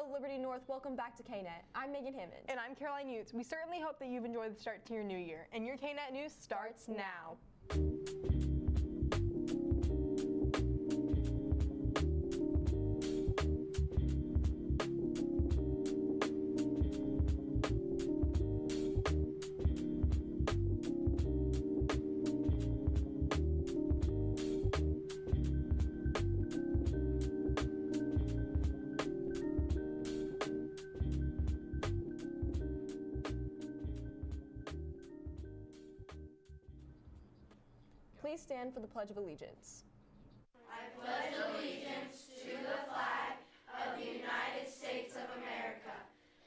Hello, Liberty North. Welcome back to KNET. I'm Megan Hammond. And I'm Caroline Utes. We certainly hope that you've enjoyed the start to your new year. And your KNET news starts now. Please stand for the Pledge of Allegiance. I pledge allegiance to the flag of the United States of America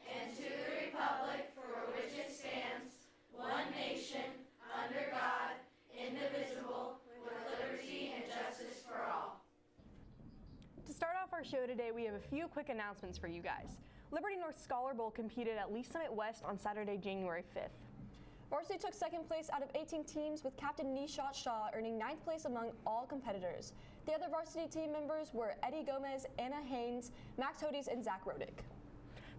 and to the republic for which it stands, one nation, under God, indivisible, with liberty and justice for all. To start off our show today, we have a few quick announcements for you guys. Liberty North Scholar Bowl competed at Lee Summit West on Saturday, January 5th. Varsity took second place out of 18 teams, with Captain Nishat Shah earning 9th place among all competitors. The other varsity team members were Eddie Gomez, Anna Haynes, Max Hodes, and Zach Rodick.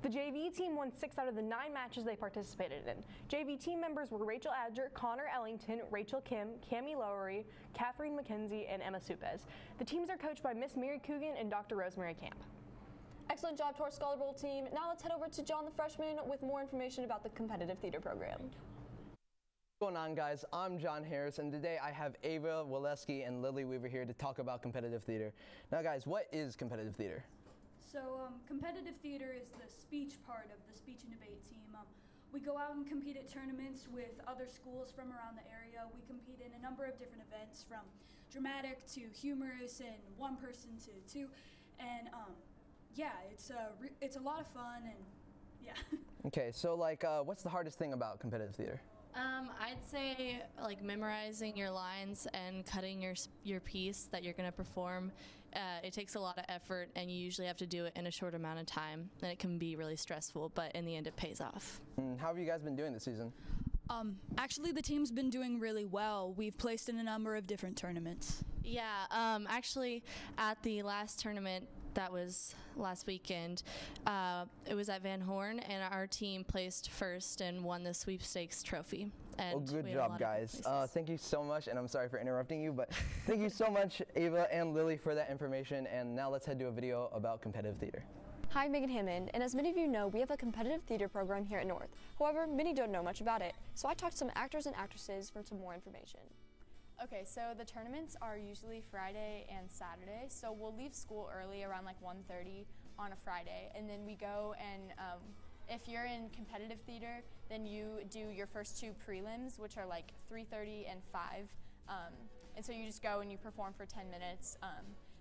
The JV team won 6 out of the 9 matches they participated in. JV team members were Rachel Adger, Connor Ellington, Rachel Kim, Cami Lowery, Catherine McKenzie, and Emma Supez. The teams are coached by Miss Mary Coogan and Dr. Rosemary Camp. Excellent job to our Scholar Bowl team. Now let's head over to John the Freshman with more information about the competitive theater program. What's going on, guys? I'm John Harris, and today I have Ava Waleski and Lily Weaver here to talk about competitive theater. Now, guys, what is competitive theater? So competitive theater is the speech part of the speech and debate team. We go out and compete at tournaments with other schools from around the area. We compete in a number of different events, from dramatic to humorous and one person to two. And yeah, it's a lot of fun, and yeah. Okay, so what's the hardest thing about competitive theater? I'd say memorizing your lines and cutting your piece that you're going to perform. It takes a lot of effort, and you usually have to do it in a short amount of time, and it can be really stressful, but in the end it pays off. How have you guys been doing this season? Actually, the team's been doing really well. We've placed in a number of different tournaments. Yeah, actually at the last tournament that was last weekend, it was at Van Horn, and our team placed first and won the sweepstakes trophy. And well, good job, guys. Thank you so much, and I'm sorry for interrupting you, but thank you so much, Ava and Lily, for that information. And now let's head to a video about competitive theater. Hi, Megan Hammond, and as many of you know, we have a competitive theater program here at North. However, many don't know much about it, so I talked to some actors and actresses for some more information. Okay, so the tournaments are usually Friday and Saturday, so we'll leave school early around 1:30 on a Friday, and then we go and if you're in competitive theater, then you do your first 2 prelims, which are 3:30 and 5, and so you just go and you perform for 10 minutes.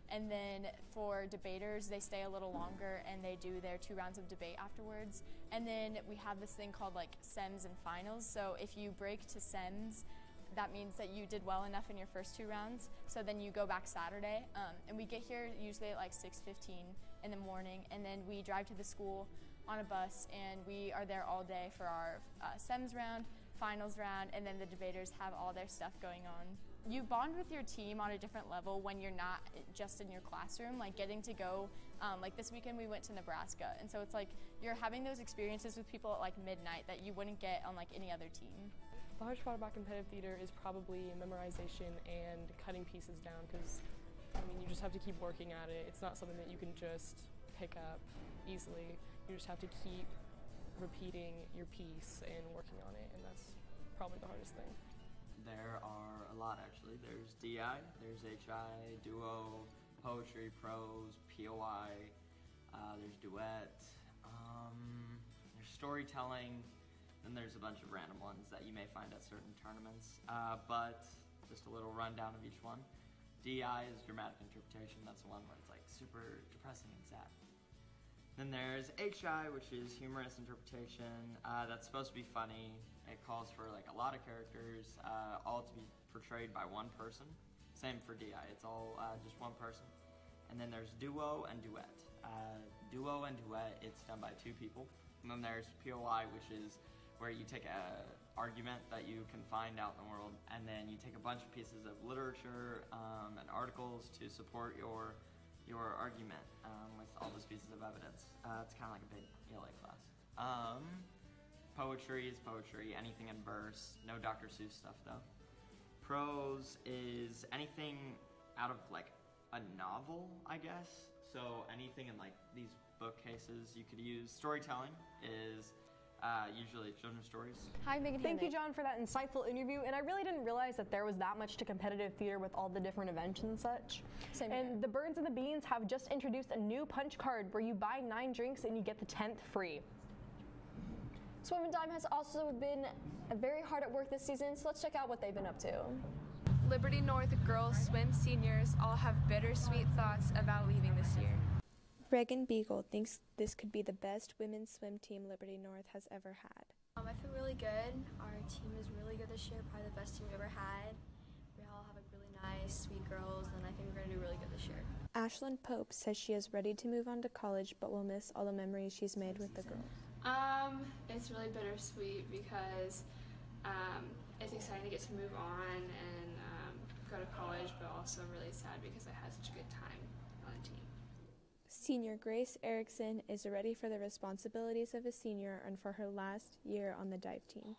And then for debaters, they stay a little longer and they do their 2 rounds of debate afterwards. And then we have this thing called sems and finals. So if you break to sems, that means that you did well enough in your first 2 rounds. So then you go back Saturday. And we get here usually at 6:15 in the morning. And then we drive to the school on a bus, and we are there all day for our sems round, finals round, and then the debaters have all their stuff going on. You bond with your team on a different level when you're not just in your classroom, getting to go, this weekend we went to Nebraska, and so it's you're having those experiences with people at midnight that you wouldn't get on any other team. The hardest part about competitive theater is probably memorization and cutting pieces down, because you just have to keep working at it. It's not something that you can just pick up easily. You just have to keep repeating your piece and working on it, and that's probably the hardest thing. There are a lot, actually. There's DI, there's HI, duo, poetry, prose, POI, there's duet, there's storytelling, then there's a bunch of random ones that you may find at certain tournaments, but just a little rundown of each one. DI is dramatic interpretation. That's the one where it's super depressing and sad. Then there's HI, which is humorous interpretation. That's supposed to be funny. It calls for a lot of characters, all to be portrayed by one person. Same for DI, it's all just one person. And then there's duo and duet. Duo and duet, it's done by 2 people. And then there's POI, which is where you take an argument that you can find out in the world, and then you take a bunch of pieces of literature and articles to support your your argument with all those pieces of evidence. It's kind of like a big ELA class. Poetry is poetry, anything in verse, no Dr. Seuss stuff though. Prose is anything out of like a novel, I guess. So anything in like these bookcases you could use. Storytelling is usually children's stories. Hi, Megan. Thank you, John, for that insightful interview. And I really didn't realize that there was that much to competitive theater with all the different events and such. Same and here. the Birds and the Beans have just introduced a new punch card where you buy 9 drinks and you get the 10th free. Swim and Dime has also been very hard at work this season, so let's check out what they've been up to. Liberty North girls swim seniors all have bittersweet thoughts about leaving this year. Reagan Beagle thinks this could be the best women's swim team Liberty North has ever had. I feel really good. Our team is really good this year, probably the best team we've ever had. We all have like really nice, sweet girls, and I think we're going to do really good this year. Ashlyn Pope says she is ready to move on to college but will miss all the memories she's made with the girls. It's really bittersweet because it's exciting to get to move on and go to college, but also really sad because I had such a good time on the team. Senior Grace Erickson is ready for the responsibilities of a senior and for her last year on the dive team.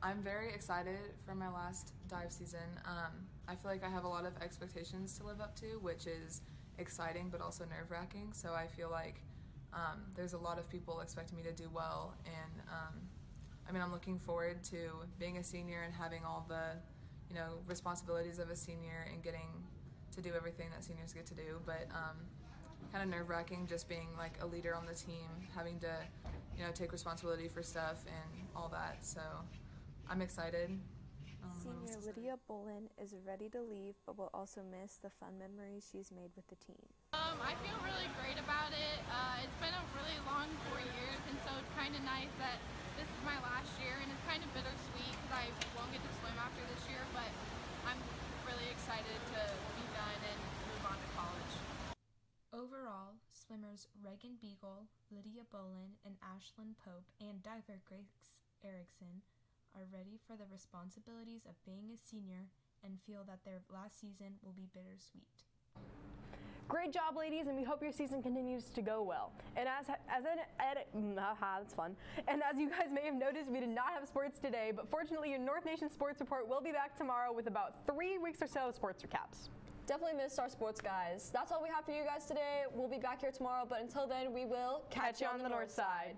I'm very excited for my last dive season. I feel like I have a lot of expectations to live up to, which is exciting but also nerve-wracking. So I feel like there's a lot of people expecting me to do well, and I'm looking forward to being a senior and having all the responsibilities of a senior and getting to do everything that seniors get to do, but kind of nerve-wracking just being like a leader on the team, having to take responsibility for stuff and all that, so I'm excited. Senior Lydia Bolin is ready to leave but will also miss the fun memories she's made with the team. I feel really great about it. It's been a really long 4 years, and so it's kind of nice that this is my last year, and it's kind of bittersweet because I won't get to swim after this year, but I'm really excited to be done and move on to college. Overall, swimmers Reagan Beagle, Lydia Bolin, and Ashlyn Pope, and diver Grace Erickson are ready for the responsibilities of being a senior and feel that their last season will be bittersweet. Great job, ladies, and we hope your season continues to go well. And that's fun. And as you guys may have noticed, we did not have sports today, but fortunately, your North Nation Sports Report will be back tomorrow with about 3 weeks or so of sports recaps. Definitely missed our sports guys. That's all we have for you guys today. We'll be back here tomorrow, but until then, we will catch you on the north side.